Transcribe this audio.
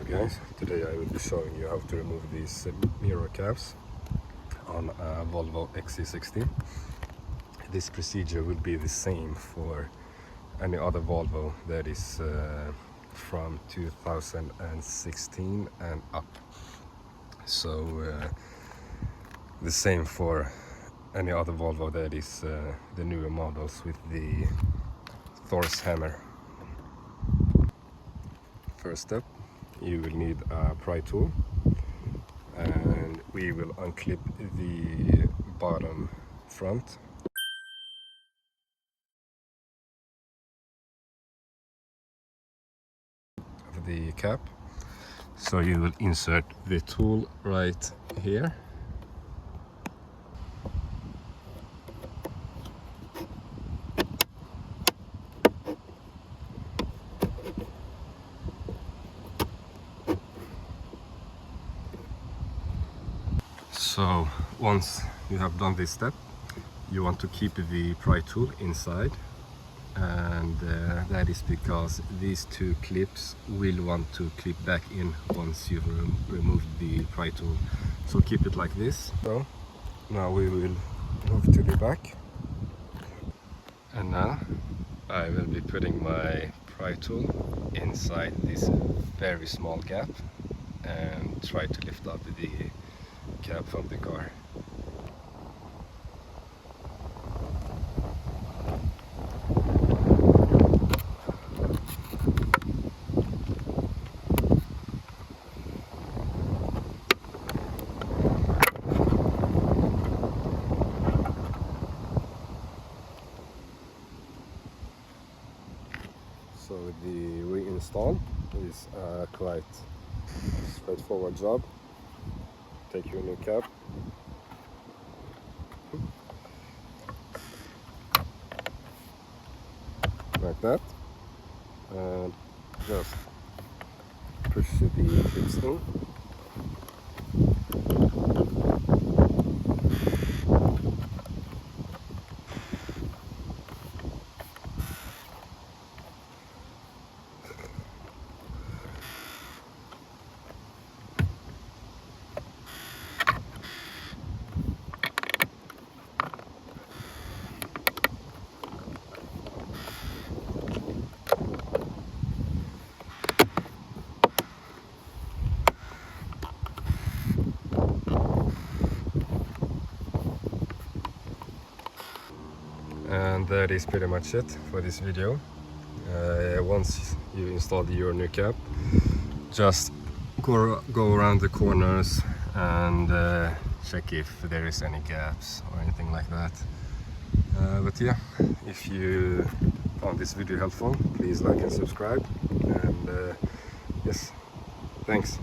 guys, today I will be showing you how to remove these mirror caps on a Volvo XC60. This procedure will be the same for any other Volvo that is from 2016 and up. So the same for any other Volvo that is the newer models with the Thor's hammer. First step, you will need a pry tool, and we will unclip the bottom front of the cap. So you will insert the tool right here. So once you have done this step, you want to keep the pry tool inside, and that is because these two clips will want to clip back in once you've removed the pry tool. So keep it like this. So now we will move to the back, and now I will be putting my pry tool inside this very small gap and try to lift up the cap from the car. So the reinstall is a quite straightforward job. Take your new cap, like that, and just push the clips in. And that is pretty much it for this video. Once you install your new cap, just go around the corners and check if there is any gaps or anything like that. But yeah, if you found this video helpful, please like and subscribe, and yes, thanks.